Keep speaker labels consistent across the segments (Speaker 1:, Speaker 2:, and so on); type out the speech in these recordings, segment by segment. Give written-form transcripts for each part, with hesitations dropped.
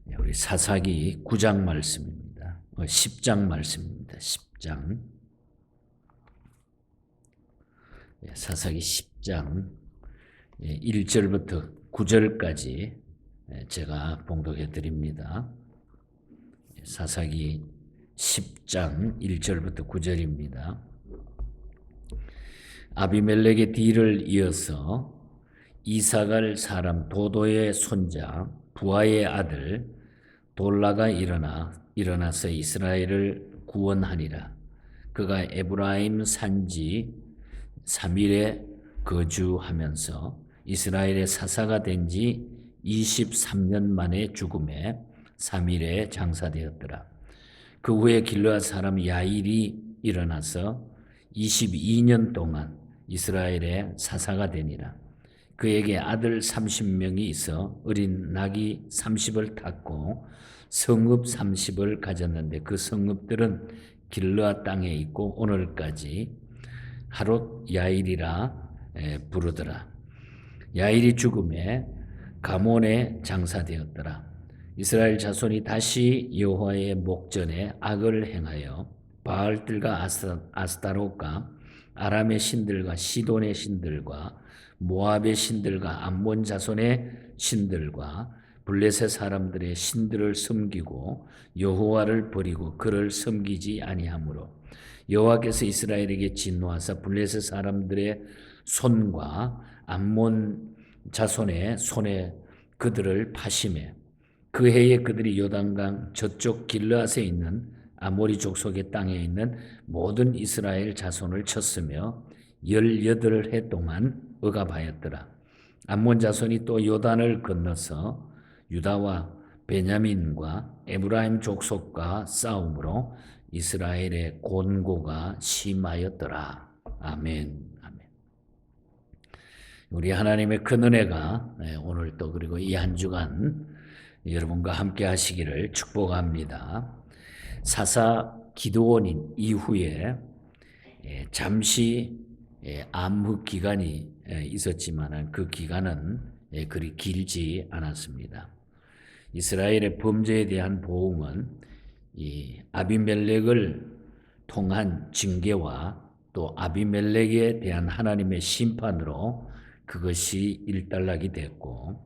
Speaker 1: 우리 사사기 9장 말씀입니다. 10장 말씀입니다. 10장. 사사기 10장 1절부터 9절까지 제가 봉독해 드립니다. 사사기 10장 1절부터 9절입니다. 아비멜렉의 뒤를 이어서 이사갈 사람 도도의 손자 부하의 아들 돌라가 일어나서 이스라엘을 구원하니라. 그가 에브라임 산지 3일에 거주하면서 이스라엘의 사사가 된 지 23년 만에 죽음에 3일에 장사되었더라. 그 후에 길르앗 사람 야일이 일어나서 22년 동안 이스라엘의 사사가 되니라. 그에게 아들 30명이 있어 어린 낙이 30을 탔고 성읍 30을 가졌는데 그 성읍들은 길르앗 땅에 있고 오늘까지 하롯 야일이라 부르더라. 야일이 죽음에 가몬에 장사되었더라. 이스라엘 자손이 다시 여호와의 목전에 악을 행하여 바알들과 아스타롯과 아람의 신들과 시돈의 신들과 모압의 신들과 암몬 자손의 신들과 블레셋 사람들의 신들을 섬기고 여호와를 버리고 그를 섬기지 아니하므로 여호와께서 이스라엘에게 진노하사 블레셋 사람들의 손과 암몬 자손의 손에 그들을 파심해 그 해에 그들이 요단강 저쪽 길르앗에 있는 아모리 족속의 땅에 있는 모든 이스라엘 자손을 쳤으며 18해 동안 억압하였더라. 암몬 자손이 또 요단을 건너서 유다와 베냐민과 에브라임 족속과 싸움으로 이스라엘의 곤고가 심하였더라. 아멘. 우리 하나님의 큰 은혜가 오늘 또 그리고 이 한 주간 여러분과 함께 하시기를 축복합니다. 사사 기드온 이후에 잠시 암흑 기간이 있었지만 그 기간은 그리 길지 않았습니다. 이스라엘의 범죄에 대한 보응은 이 아비멜렉을 통한 징계와 또 아비멜렉에 대한 하나님의 심판으로 그것이 일단락이 됐고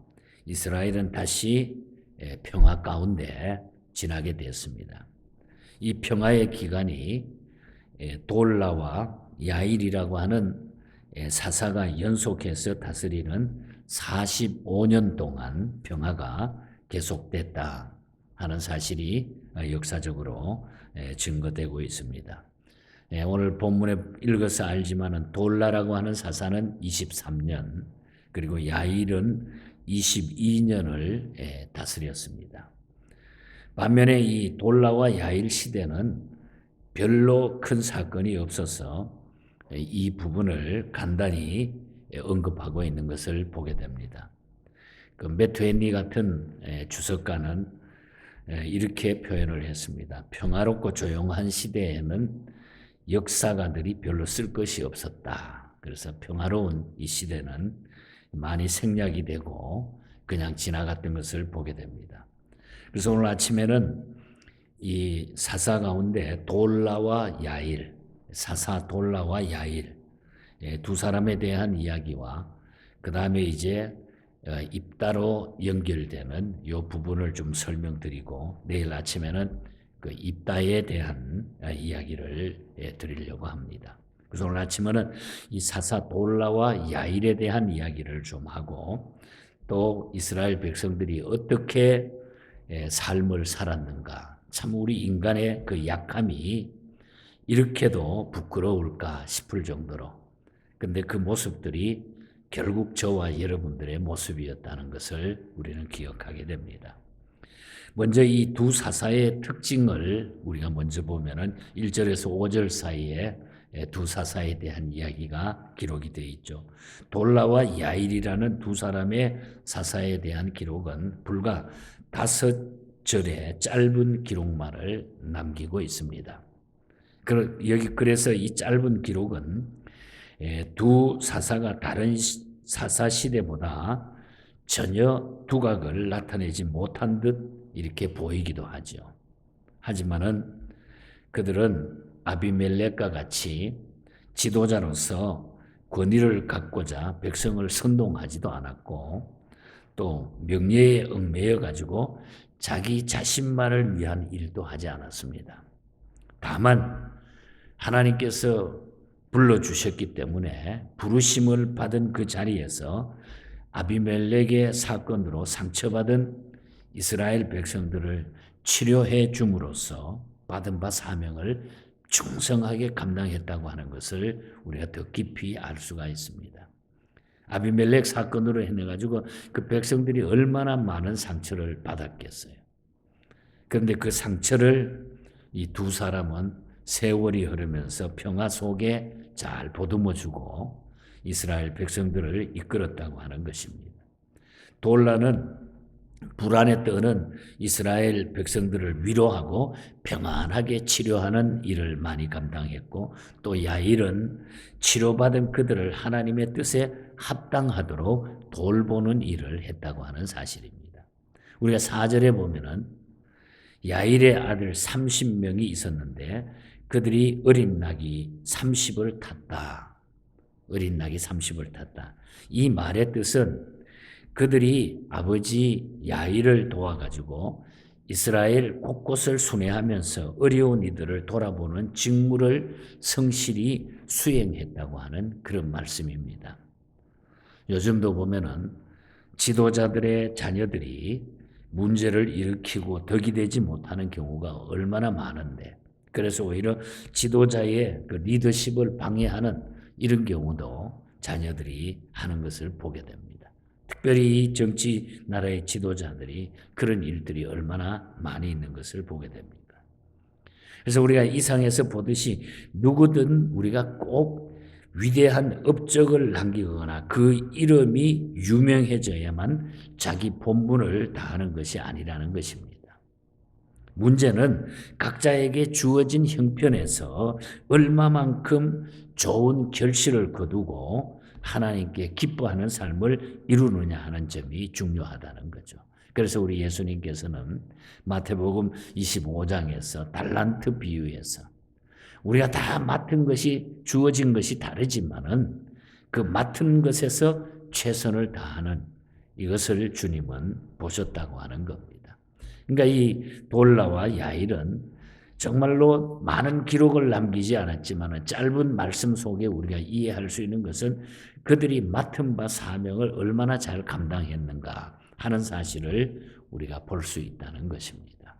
Speaker 1: 이스라엘은 다시 평화 가운데 지나게 되었습니다. 이 평화의 기간이 돌라와 야일이라고 하는 사사가 연속해서 다스리는 45년 동안 평화가 계속됐다 하는 사실이 역사적으로 증거되고 있습니다. 오늘 본문에 읽어서 알지만은 돌라라고 하는 사사는 23년 그리고 야일은 22년을 다스렸습니다. 반면에 이 돌라와 야일 시대는 별로 큰 사건이 없어서 이 부분을 간단히 언급하고 있는 것을 보게 됩니다. 그 매트웬리 같은 주석가는 이렇게 표현을 했습니다. 평화롭고 조용한 시대에는 역사가들이 별로 쓸 것이 없었다. 그래서 평화로운 이 시대는 많이 생략이 되고 그냥 지나갔던 것을 보게 됩니다. 그래서 오늘 아침에는 이 사사 가운데 돌라와 야일, 사사 돌라와 야일 두 사람에 대한 이야기와 그 다음에 이제 입다로 연결되는 이 부분을 좀 설명드리고 내일 아침에는 그 입다에 대한 이야기를 드리려고 합니다. 그래서 오늘 아침에는 이 사사 돌라와 야일에 대한 이야기를 좀 하고 또 이스라엘 백성들이 어떻게 삶을 살았는가. 참 우리 인간의 그 약함이 이렇게도 부끄러울까 싶을 정도로 근데 그 모습들이 결국 저와 여러분들의 모습이었다는 것을 우리는 기억하게 됩니다. 먼저 이 두 사사의 특징을 우리가 먼저 보면은 1절에서 5절 사이에 두 사사에 대한 이야기가 기록이 되어 있죠. 돌라와 야일이라는 두 사람의 사사에 대한 기록은 불과 5절의 짧은 기록만을 남기고 있습니다. 그래서 이 짧은 기록은 두 사사가 다른 사사 시대보다 전혀 두각을 나타내지 못한 듯 이렇게 보이기도 하죠. 하지만은 그들은 아비멜렉과 같이 지도자로서 권위를 갖고자 백성을 선동하지도 않았고 또 명예에 얽매여 가지고 자기 자신만을 위한 일도 하지 않았습니다. 다만 하나님께서 불러주셨기 때문에 부르심을 받은 그 자리에서 아비멜렉의 사건으로 상처받은 이스라엘 백성들을 치료해 줌으로써 받은 바 사명을 충성하게 감당했다고 하는 것을 우리가 더 깊이 알 수가 있습니다. 아비멜렉 사건으로 인해 가지고 그 백성들이 얼마나 많은 상처를 받았겠어요. 그런데 그 상처를 이 두 사람은 세월이 흐르면서 평화 속에 잘 보듬어주고 이스라엘 백성들을 이끌었다고 하는 것입니다. 돌라는 불안에 떠는 이스라엘 백성들을 위로하고 평안하게 치료하는 일을 많이 감당했고 또 야일은 치료받은 그들을 하나님의 뜻에 합당하도록 돌보는 일을 했다고 하는 사실입니다. 우리가 4절에 보면은 야일의 아들 30명이 있었는데 그들이 어린 낙이 30을 탔다. 어린 낙이 30을 탔다. 이 말의 뜻은 그들이 아버지 야일을 도와가지고 이스라엘 곳곳을 순회하면서 어려운 이들을 돌아보는 직무를 성실히 수행했다고 하는 그런 말씀입니다. 요즘도 보면은 지도자들의 자녀들이 문제를 일으키고 덕이 되지 못하는 경우가 얼마나 많은데 그래서 오히려 지도자의 그 리더십을 방해하는 이런 경우도 자녀들이 하는 것을 보게 됩니다. 특별히 정치 나라의 지도자들이 그런 일들이 얼마나 많이 있는 것을 보게 됩니다. 그래서 우리가 이상에서 보듯이 누구든 우리가 꼭 위대한 업적을 남기거나 그 이름이 유명해져야만 자기 본분을 다하는 것이 아니라는 것입니다. 문제는 각자에게 주어진 형편에서 얼마만큼 좋은 결실을 거두고 하나님께 기뻐하는 삶을 이루느냐 하는 점이 중요하다는 거죠. 그래서 우리 예수님께서는 마태복음 25장에서 달란트 비유에서 우리가 다 맡은 것이 주어진 것이 다르지만은 그 맡은 것에서 최선을 다하는 이것을 주님은 보셨다고 하는 겁니다. 그러니까 이 돌라와 야일은 정말로 많은 기록을 남기지 않았지만 짧은 말씀 속에 우리가 이해할 수 있는 것은 그들이 맡은 바 사명을 얼마나 잘 감당했는가 하는 사실을 우리가 볼 수 있다는 것입니다.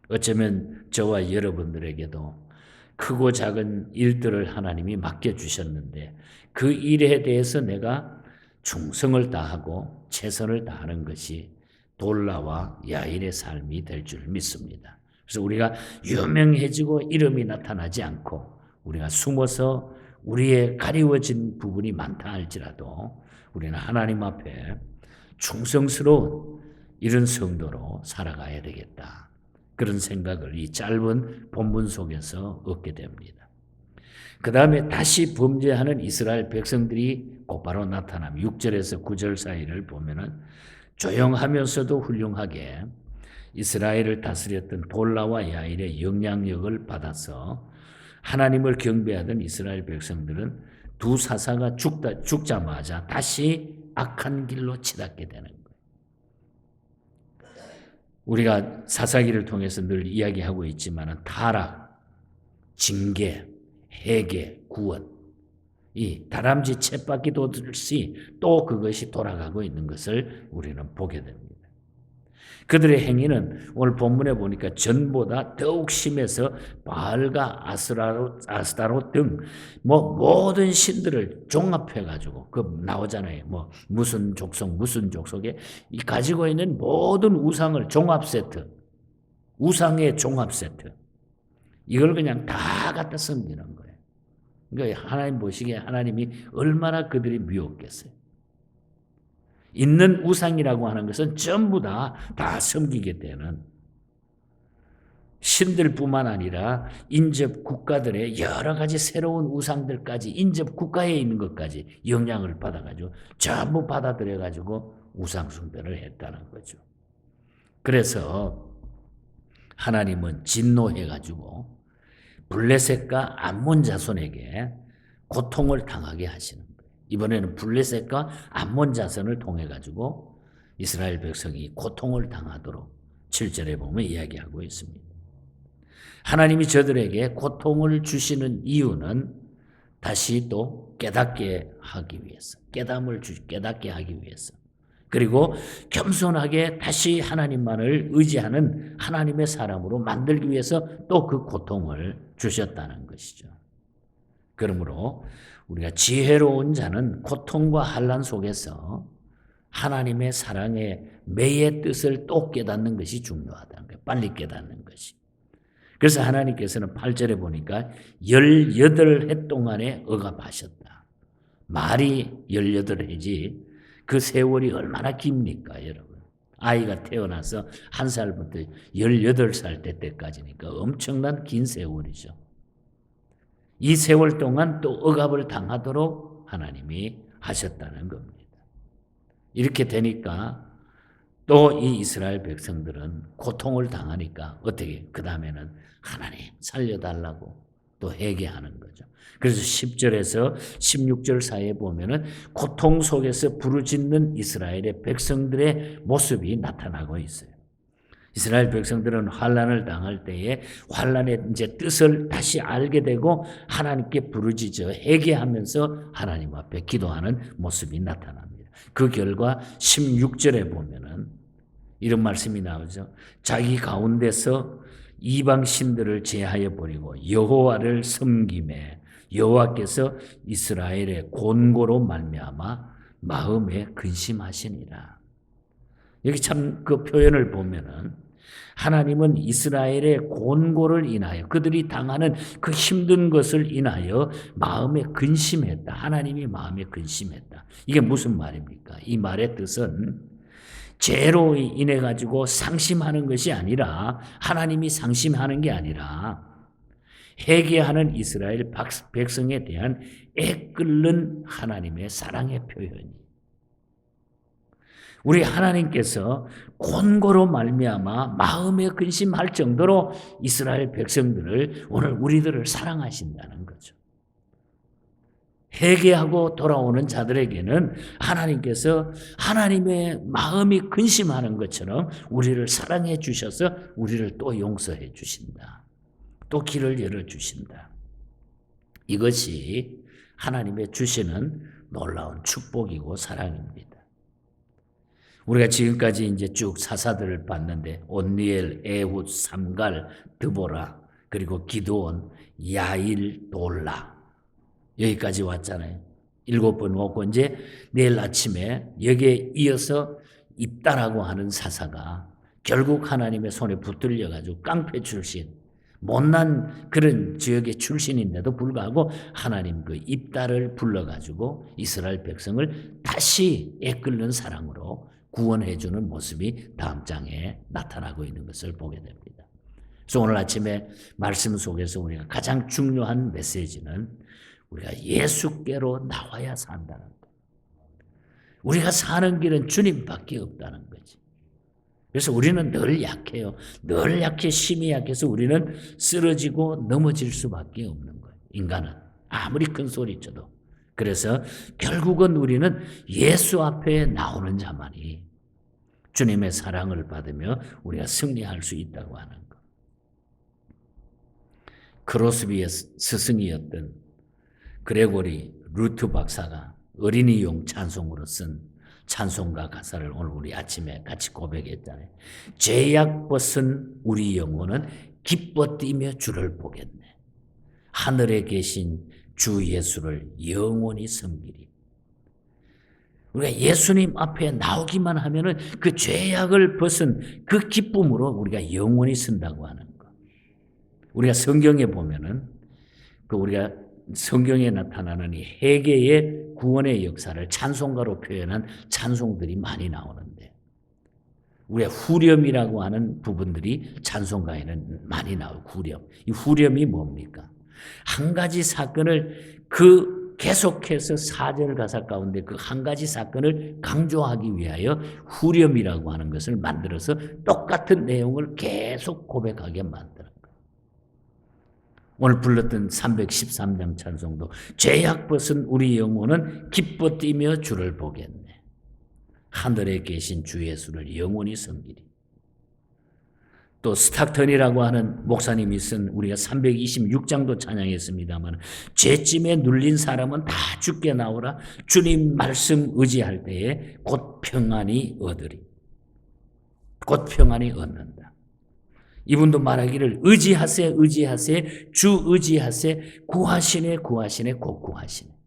Speaker 1: 어쩌면 저와 여러분들에게도 크고 작은 일들을 하나님이 맡겨주셨는데 그 일에 대해서 내가 충성을 다하고 최선을 다하는 것이 돌라와 야일의 삶이 될 줄 믿습니다. 그래서 우리가 유명해지고 이름이 나타나지 않고 우리가 숨어서 우리의 가리워진 부분이 많다 할지라도 우리는 하나님 앞에 충성스러운 이런 성도로 살아가야 되겠다. 그런 생각을 이 짧은 본문 속에서 얻게 됩니다. 그 다음에 다시 범죄하는 이스라엘 백성들이 곧바로 나타나면 6절에서 9절 사이를 보면은 조용하면서도 훌륭하게 이스라엘을 다스렸던 돌라와 야일의 영향력을 받아서 하나님을 경배하던 이스라엘 백성들은 두 사사가 죽자마자 다시 악한 길로 치닫게 되는 거예요. 우리가 사사기를 통해서 늘 이야기하고 있지만 타락, 징계, 회개, 구원 이 다람쥐 쳇바퀴 돌듯이 또 그것이 돌아가고 있는 것을 우리는 보게 됩니다. 그들의 행위는 오늘 본문에 보니까 전보다 더욱 심해서 바알과 아스타롯 등 모든 신들을 종합해 가지고 그 나오잖아요. 무슨 족속에 이 가지고 있는 모든 우상을 종합 세트, 우상의 종합 세트 이걸 그냥 다 갖다 섬기는 거예요. 그러니까 하나님 보시기에 하나님이 얼마나 그들이 미웠겠어요. 있는 우상이라고 하는 것은 전부 다 섬기게 되는 신들뿐만 아니라 인접 국가들의 여러 가지 새로운 우상들까지 인접 국가에 있는 것까지 영향을 받아가지고 전부 받아들여가지고 우상 숭배를 했다는 거죠. 그래서 하나님은 진노해가지고 블레셋과 암몬 자손에게 고통을 당하게 하시는 거예요. 이번에는 블레셋과 암몬 자손을 통해가지고 이스라엘 백성이 고통을 당하도록 7절에 보면 이야기하고 있습니다. 하나님이 저들에게 고통을 주시는 이유는 다시 또 깨닫게 하기 위해서, 깨닫게 하기 위해서, 그리고 겸손하게 다시 하나님만을 의지하는 하나님의 사람으로 만들기 위해서 또 그 고통을 주셨다는 것이죠. 그러므로 우리가 지혜로운 자는 고통과 환난 속에서 하나님의 사랑의 매의 뜻을 또 깨닫는 것이 중요하다는 거예요. 빨리 깨닫는 것이. 그래서 하나님께서는 8절에 보니까 18해 동안에 억압하셨다. 말이 18해지 그 세월이 얼마나 깁니까, 여러분? 아이가 태어나서 1살부터 18살 때까지니까 엄청난 긴 세월이죠. 이 세월 동안 또 억압을 당하도록 하나님이 하셨다는 겁니다. 이렇게 되니까 또 이 이스라엘 백성들은 고통을 당하니까 어떻게 그 다음에는 하나님 살려달라고 또 회개하는 거죠. 그래서 10절에서 16절 사이에 보면은 고통 속에서 부르짖는 이스라엘의 백성들의 모습이 나타나고 있어요. 이스라엘 백성들은 환난을 당할 때에 환난의 이제 뜻을 다시 알게 되고 하나님께 부르짖어 회개하면서 하나님 앞에 기도하는 모습이 나타납니다. 그 결과 16절에 보면은 이런 말씀이 나오죠. 자기 가운데서 이방 신들을 제하여 버리고 여호와를 섬김에 여호와께서 이스라엘의 곤고로 말미암아 마음에 근심하시니라. 여기 참 그 표현을 보면은 하나님은 이스라엘의 곤고를 인하여 그들이 당하는 그 힘든 것을 인하여 마음에 근심했다. 하나님이 마음에 근심했다. 이게 무슨 말입니까? 이 말의 뜻은 죄로 인해 가지고 상심하는 것이 아니라 하나님이 상심하는 게 아니라 회개하는 이스라엘 백성에 대한 애끓는 하나님의 사랑의 표현이. 우리 하나님께서 곤고로 말미암아 마음에 근심할 정도로 이스라엘 백성들을 오늘 우리들을 사랑하신다는 거죠. 회개하고 돌아오는 자들에게는 하나님께서 하나님의 마음이 근심하는 것처럼 우리를 사랑해 주셔서 우리를 또 용서해 주신다. 또 길을 열어주신다. 이것이 하나님의 주시는 놀라운 축복이고 사랑입니다. 우리가 지금까지 이제 쭉 사사들을 봤는데 온니엘, 에훗, 삼갈, 드보라, 그리고 기드온, 야일, 돌라 여기까지 왔잖아요. 7번 왔고 이제 내일 아침에 여기에 이어서 입다라고 하는 사사가 결국 하나님의 손에 붙들려 가지고 깡패 출신 못난 그런 지역의 출신인데도 불구하고 하나님 그 입다를 불러가지고 이스라엘 백성을 다시 애끓는 사랑으로 구원해 주는 모습이 다음 장에 나타나고 있는 것을 보게 됩니다. 그래서 오늘 아침에 말씀 속에서 우리가 가장 중요한 메시지는 우리가 예수께로 나와야 산다는 것. 우리가 사는 길은 주님밖에 없다는 거지. 그래서 우리는 늘 약해요. 늘 약해, 심히 약해서 우리는 쓰러지고 넘어질 수밖에 없는 거예요. 인간은 아무리 큰 소리 쳐도. 그래서 결국은 우리는 예수 앞에 나오는 자만이 주님의 사랑을 받으며 우리가 승리할 수 있다고 하는 것. 크로스비의 스승이었던 그레고리 루트 박사가 어린이용 찬송으로 쓴 찬송가 가사를 오늘 우리 아침에 같이 고백했잖아요. 죄악 벗은 우리 영혼은 기뻐 뛰며 주를 보겠네. 하늘에 계신 주 예수를 영원히 섬기리. 우리가 예수님 앞에 나오기만 하면은 그 죄악을 벗은 그 기쁨으로 우리가 영원히 쓴다고 하는 거. 우리가 성경에 보면은 그 우리가 성경에 나타나는 이 회개의 구원의 역사를 찬송가로 표현한 찬송들이 많이 나오는데 우리가 후렴이라고 하는 부분들이 찬송가에는 많이 나오고 후렴. 이 후렴이 뭡니까? 한 가지 사건을 그 계속해서 4절 가사 가운데 그 한 가지 사건을 강조하기 위하여 후렴이라고 하는 것을 만들어서 똑같은 내용을 계속 고백하게 만드는 거예요. 오늘 불렀던 313장 찬송도 죄악 벗은 우리 영혼은 기뻐 뛰며 주를 보겠네. 하늘에 계신 주 예수를 영원히 섬기리. 또 스타턴이라고 하는 목사님이 쓴 우리가 326장도 찬양했습니다만 죄짐에 눌린 사람은 다 죽게 나오라. 주님 말씀 의지할 때에 곧 평안이 얻으리. 곧 평안이 얻는다. 이분도 말하기를 의지하세 의지하세 주 의지하세 구하시네 구하시네 곧 구하시네.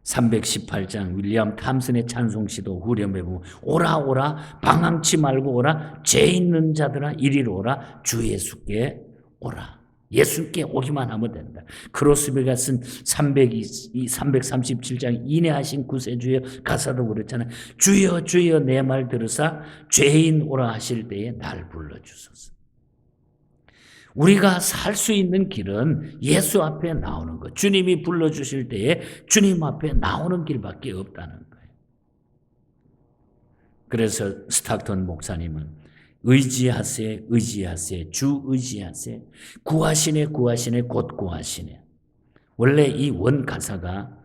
Speaker 1: 318장 윌리엄 탐슨의 찬송시도 후렴에 보면 오라 오라 방황치 말고 오라 죄 있는 자들아 이리로 오라 주 예수께 오라. 예수께 오기만 하면 된다. 크로스비가 쓴 337장 인내하신 구세주여 가사도 그렇잖아요. 주여 주여 내 말 들으사 죄인 오라 하실 때에 날 불러주소서. 우리가 살 수 있는 길은 예수 앞에 나오는 것. 주님이 불러주실 때에 주님 앞에 나오는 길밖에 없다는 거예요. 그래서 스타턴 목사님은 의지하세 의지하세 주 의지하세 구하시네 구하시네 곧 구하시네. 원래 이 원 가사가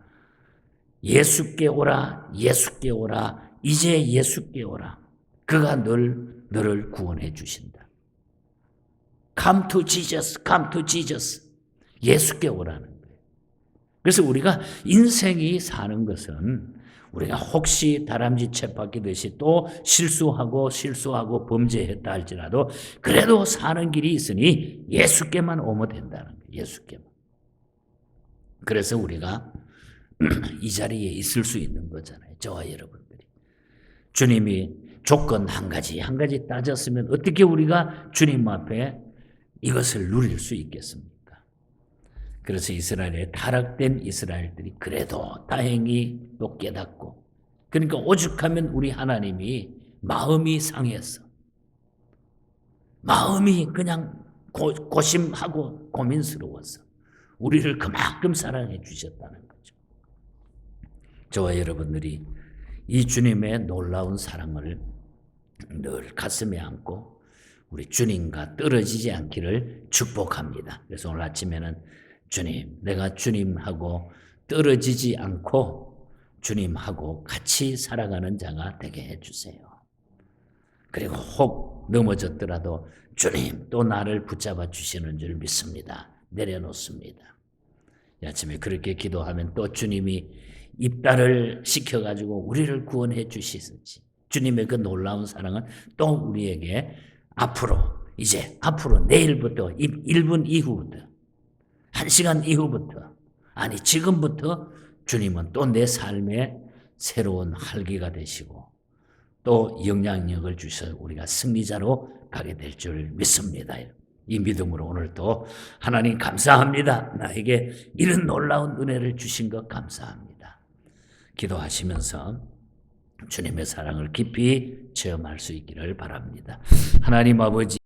Speaker 1: 예수께 오라 예수께 오라 이제 예수께 오라. 그가 너를 구원해 주신다. Come to Jesus, come to Jesus. 예수께 오라는 거예요. 그래서 우리가 인생이 사는 것은 우리가 혹시 다람쥐 쳇바퀴듯이 또 실수하고 범죄했다 할지라도 그래도 사는 길이 있으니 예수께만 오면 된다는 거예요. 예수께만. 그래서 우리가 이 자리에 있을 수 있는 거잖아요. 저와 여러분들이. 주님이 조건 한 가지 따졌으면 어떻게 우리가 주님 앞에 이것을 누릴 수 있겠습니까? 그래서 이스라엘에 타락된 이스라엘들이 그래도 다행히 또 깨닫고 그러니까 오죽하면 우리 하나님이 마음이 상했어. 마음이 그냥 고심하고 고민스러웠어. 우리를 그만큼 사랑해 주셨다는 거죠. 저와 여러분들이 이 주님의 놀라운 사랑을 늘 가슴에 안고 우리 주님과 떨어지지 않기를 축복합니다. 그래서 오늘 아침에는 주님, 내가 주님하고 떨어지지 않고 주님하고 같이 살아가는 자가 되게 해주세요. 그리고 혹 넘어졌더라도 주님 또 나를 붙잡아 주시는 줄 믿습니다. 내려놓습니다. 이 아침에 그렇게 기도하면 또 주님이 입달을 시켜가지고 우리를 구원해 주시든지 주님의 그 놀라운 사랑은 또 우리에게 앞으로 내일부터 1분 이후부터 1시간 이후부터 아니 지금부터 주님은 또 내 삶에 새로운 활기가 되시고 또 영향력을 주셔서 우리가 승리자로 가게 될 줄 믿습니다. 이 믿음으로 오늘도 하나님 감사합니다. 나에게 이런 놀라운 은혜를 주신 것 감사합니다. 기도하시면서 주님의 사랑을 깊이 체험할 수 있기를 바랍니다. 하나님 아버지